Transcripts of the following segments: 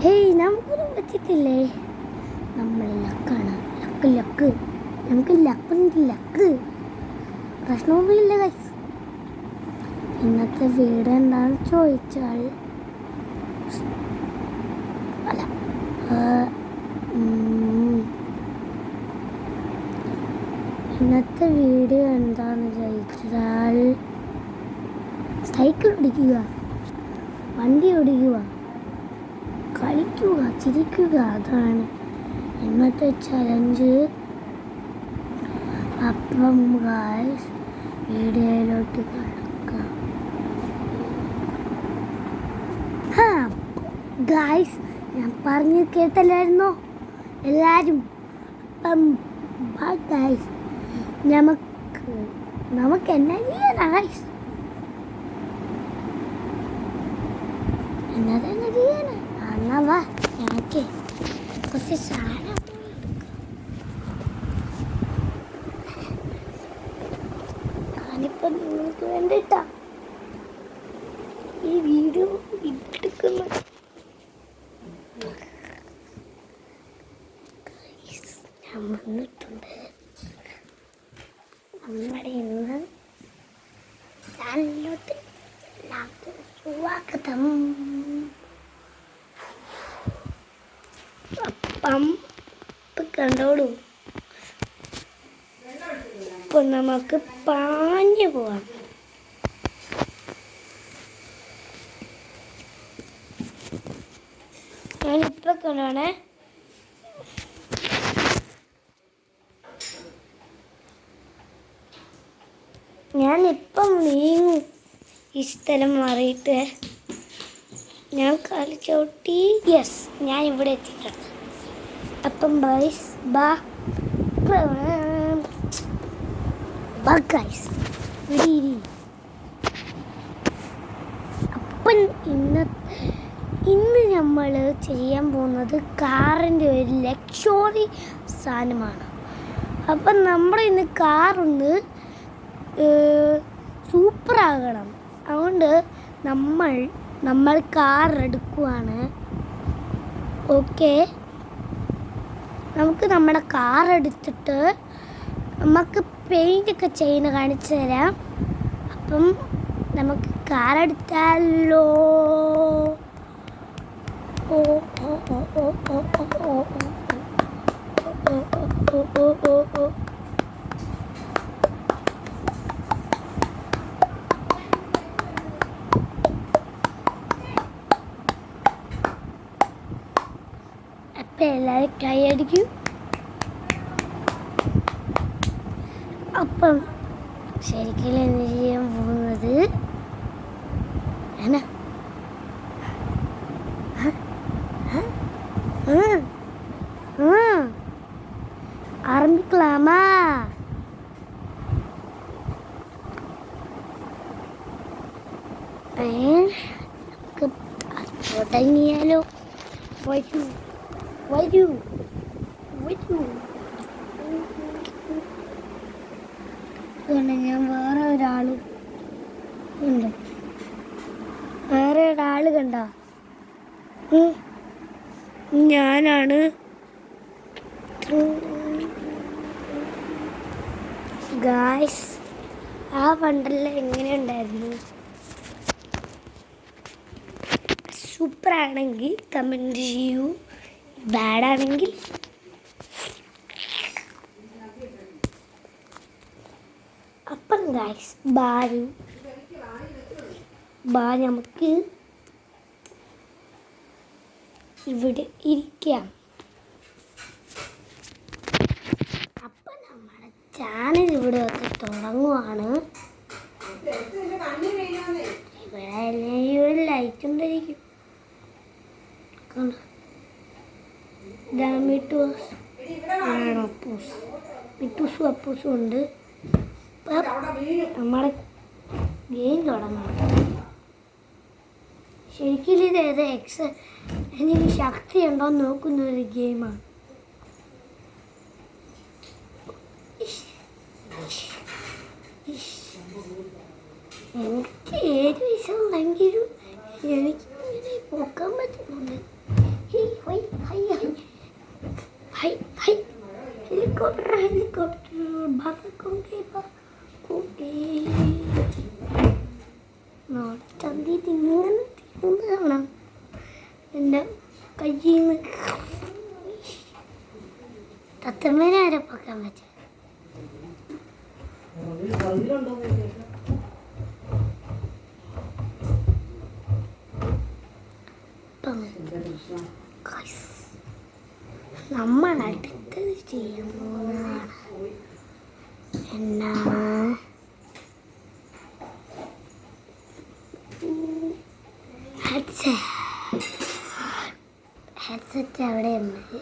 Hey നമുക്കൊന്നും പറ്റിട്ടില്ലേ? നമ്മൾ ലക്കാണ്. Luck നമുക്ക് ലക്കുണ്ട്. ലക്ക് പ്രശ്നമൊന്നുമില്ല ഗൈസ്. ഇന്നത്തെ വീട് എന്താണെന്ന് ചോദിച്ചാൽ അല്ല ഇന്നത്തെ വീഡിയോ എന്താണെന്ന് ചോദിച്ചാൽ സൈക്കിൾ ഓടിക്കുക, വണ്ടി ഓടിക്കുക, കളിക്കുക, ചിരിക്കുക. അതാണ് ഇന്നത്തെ ചലഞ്ച്. അപ്പം ഗായ്സ് വീഡിയോയിലോട്ട് കിടക്കാം. ഗായ്സ് ഞാൻ പറഞ്ഞു കേട്ടല്ലായിരുന്നോ എല്ലാവരും? അപ്പം ഗായ്സ് നമുക്ക് എന്നാ ചെയ്യാനാ ഗായ്സ്? എന്നതെങ്ങനെ ചെയ്യാനാ? എന്നാ വാ ഞങ്ങൾക്ക് കുറച്ച് സാധനം ഞാനിപ്പം നിങ്ങൾക്ക് വേണ്ടിയിട്ടാ ഈ വീഡിയോ ഇട്ടെടുക്കുന്നത്. ഞാൻ വന്നിട്ടുണ്ട്. നമ്മുടെ ഇന്ന് ചാനലിലോട്ട് എല്ലാവർക്കും സ്വാഗതം. അപ്പം കണ്ടോളൂ. ഇപ്പൊ നമുക്ക് പാഞ്ഞു പോവാം. ഞാനിപ്പോ കണ്ടാണേ ഞാനിപ്പം നീങ്ങും. ഈ സ്ഥലം മാറിയിട്ട് ഞാൻ കളിച്ചോട്ടി. യെസ്, ഞാൻ ഇവിടെ എത്തിയിട്ടുണ്ട്. അപ്പം ബൈസ് ബാ ഗൈസ് അപ്പം ഇന്ന് നമ്മൾ ചെയ്യാൻ പോകുന്നത് കാറിൻ്റെ ഒരു ലക്ഷറി സാധനമാണ്. അപ്പം നമ്മുടെ ഇന്ന് കാറൊന്ന് സൂപ്പറാകണം. അതുകൊണ്ട് നമ്മൾ കാർ എടുക്കുവാണ്. ഓക്കെ, നമുക്ക് നമ്മുടെ കാർ എടുത്തിട്ട് നമുക്ക് പെയിൻ്റൊക്കെ ചെയ്യുന്ന കാണിച്ചു തരാം. അപ്പം നമുക്ക് കാർ എടുത്താലോ? ഓ ഓ ഓ ഓ ഓ ഓ ഓ ഓ ഓ ഓ ഓ അപ്പം എല്ലാവരും കൈ അടിക്കും. അപ്പം ശരിക്കും എന്ത് ചെയ്യാൻ പോകുന്നത് എന്നാ? ആരംഭിക്കലാമാ? തുടങ്ങിയാലോ? വരൂ വരൂ വരൂ. ഞാൻ വേറെ ഒരാൾ ഉണ്ട്. വേറെ ഒരാൾ കണ്ട ഞാനാണ്. ഗായ്സ് ആ വണ്ടർല എങ്ങനെയുണ്ടായിരുന്നു? സൂപ്പറാണെങ്കിൽ കമൻറ്റ് ചെയ്യൂ, ബാഡാണെങ്കിൽ അപ്പം ഗായ്സ് നമുക്ക് ഇവിടെ ഇരിക്കാം. അപ്പം നമ്മുടെ ചാനൽ ഇവിടെ ഒക്കെ തുടങ്ങുവാണ്. ഇവിടെ ലൈറ്റ് ഉണ്ടായിരിക്കും. മിട്ടൂസും അപ്പൂസും ഉണ്ട്. നമ്മുടെ ഗെയിം തുടങ്ങണം. ശരിക്കും ഇത് എനിക്ക് ശക്തി ഉണ്ടോയെന്ന് നോക്കുന്ന ഒരു ഗെയിമാണ്. എനിക്ക് 7 വയസ്സുണ്ടെങ്കിലും എനിക്ക് ഇങ്ങനെ പൊക്കാൻ പറ്റുന്നുണ്ട്. ഹൈ ഹൈ ഹെലികോപ്റ്റർ ഹെലികോപ്റ്റർ പറക്കോട്ടെ പറക്കോട്ടെ ചന്തി തിങ്ങനെ തിന്നുന്നത് കാണാം എൻ്റെ കയ്യിൽ നിന്ന് തത്തമ്മേനെ ആരെ പൊക്കാൻ പറ്റും നമ്മൾ അടുത്തത് ചെയ്യാൻ പോകുന്നതാണ് എന്താണ് ഹെഡ്സെറ്റ് അവിടെ ഉണ്ട്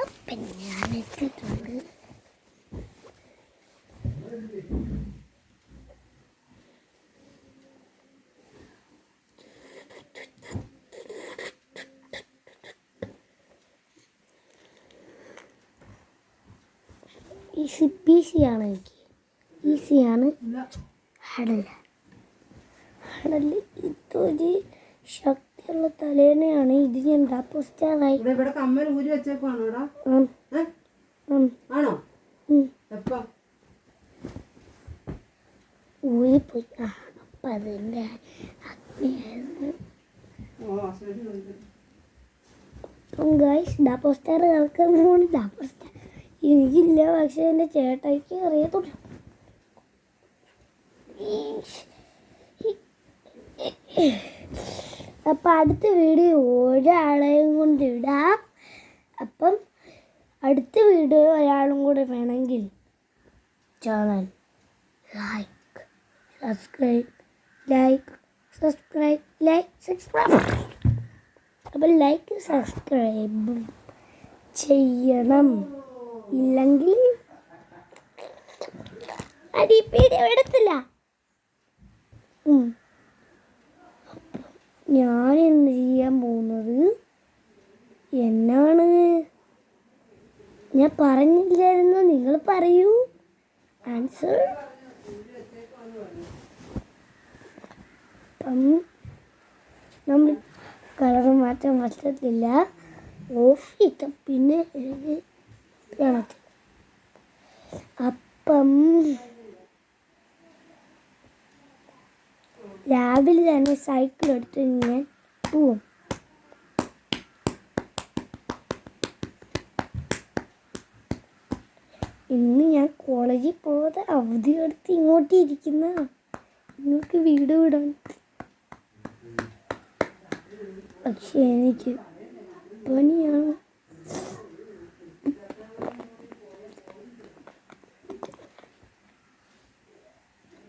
അപ്പം ഞാൻ എത്തിയിട്ടുണ്ട് ഈസിയാണ് എനിക്ക് ഈസിയാണ് ഹടല് ഇതൊരു ശക്തിയുള്ള തലേനെയാണ് ഇത് ഞാൻ പോസ്റ്റാറായി ഊരിപ്പോയി അപ്പം അതിൻ്റെ അഗ്നിയായിരുന്നു അപ്പം ഗൈസ് പോസ്റ്റാർ നടക്കുന്നതുകൊണ്ട് പോസ്റ്റാർ എനിക്കില്ല പക്ഷെ എൻ്റെ ചേട്ടായിക്ക് അറിയത്തുള്ളൂ അപ്പം അടുത്ത വീഡിയോ ഒരാളെയും കൊണ്ട് ഇടാം അപ്പം അടുത്ത വീഡിയോ ഒരാളും കൂടെ വേണമെങ്കിൽ ചാനൽ സബ്സ്ക്രൈബ് അപ്പം ലൈക്ക് സബ്സ്ക്രൈബ് ചെയ്യണം ഇല്ലെങ്കിൽ വീഡിയോ എടുത്തില്ല ഞാൻ എന്ത് ചെയ്യാൻ പോകുന്നത് എന്നാണ് ഞാൻ പറഞ്ഞില്ലായിരുന്നു നിങ്ങൾ പറയൂ ആൻസർ അപ്പം നമ്മൾ കളർ മാറ്റാൻ പറ്റത്തില്ല ഓഫ് ചെയ്ത പിന്നെ കാണത്തില്ല അപ്പം രാവിലെ തന്നെ സൈക്കിൾ എടുത്ത് ഞാൻ പോവും ഇന്ന് ഞാൻ കോളേജിൽ പോകാതെ അവധി എടുത്ത് ഇങ്ങോട്ട് ഇരിക്കുന്ന നിങ്ങൾക്ക് വീട് വിടാൻ പക്ഷെ എനിക്ക് പണിയാണ്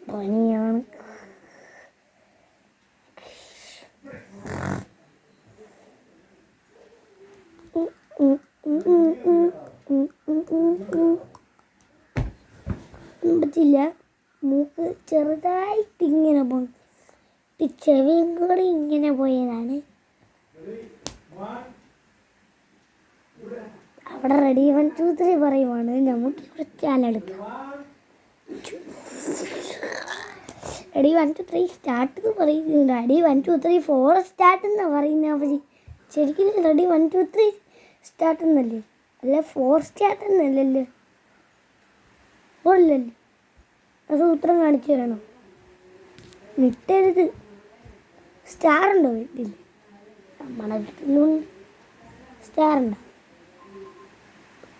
പണിയാണ് പറ്റില്ല മൂക്ക് ചെറുതായിട്ട് ഇങ്ങനെ പോയി ചെവിയും കൂടി ഇങ്ങനെ പോയതാണ് അവിടെ റെഡി 1 2 3 പറയുവാണ് നമുക്ക് ഇവിടെ ചാലെടുക്കാം റെഡി 1 2 3 സ്റ്റാർട്ട് എന്ന് പറയുന്നുണ്ട് റെഡി 1 2 3 4 സ്റ്റാർട്ട് എന്നാ പറയുന്നത് അവർ ശരിക്കും റെഡി 1 2 3 സ്റ്റാർട്ട് എന്നല്ലേ അല്ല 4 സ്റ്റാർട്ട് എന്നല്ലല്ലോ 4 അല്ലല്ലേ അത് ഉത്തരം കാണിച്ചു തരണോ വിട്ടരുത് സ്റ്റാർ ഉണ്ടോ വീട്ടിൽ നമ്മുടെ വീട്ടിലും സ്റ്റാർ ഉണ്ടോ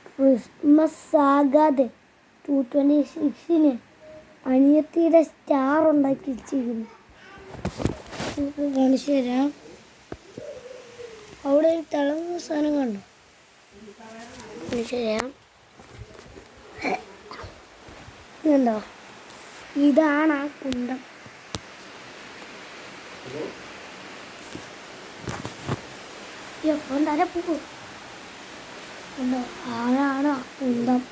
ക്രിസ്മസ് ആകാതെ 226 അനിയത്തിയുടെ സ്റ്റാർ ഉണ്ടാക്കി വെച്ചിരിക്കുന്നു കാണിച്ചു തരാം അവിടെ ഒരു തിളങ്ങുന്ന സാധനം കണ്ടോ കാണിച്ചു തരാം ഇതുണ്ടോ ഇതാണ് ആ കുന്തം ഫോൺ തരാ പോകും ഉണ്ടോ ആളാണ് ആ കുന്തം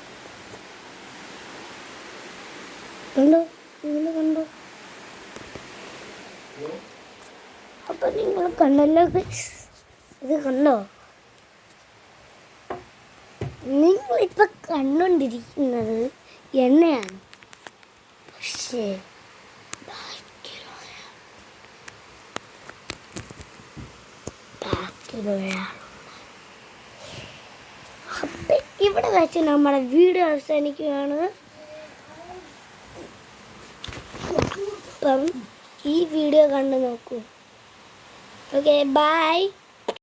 കണ്ടോ, നിങ്ങൾ കണ്ടോ? അപ്പം നിങ്ങൾ കണ്ടല്ലോ ഗയ്സ്, ഇത് കണ്ടോ? നിങ്ങളിപ്പോൾ കണ്ടുകൊണ്ടിരിക്കുന്നത് എണ്ണയാണ്, പക്ഷേ അപ്പം ഇവിടെ വെച്ച് നമ്മുടെ വീഡിയോ അവസാനിക്കുകയാണ്. അപ്പം ഈ വീഡിയോ കണ്ടു നോക്കൂ. Okay, by.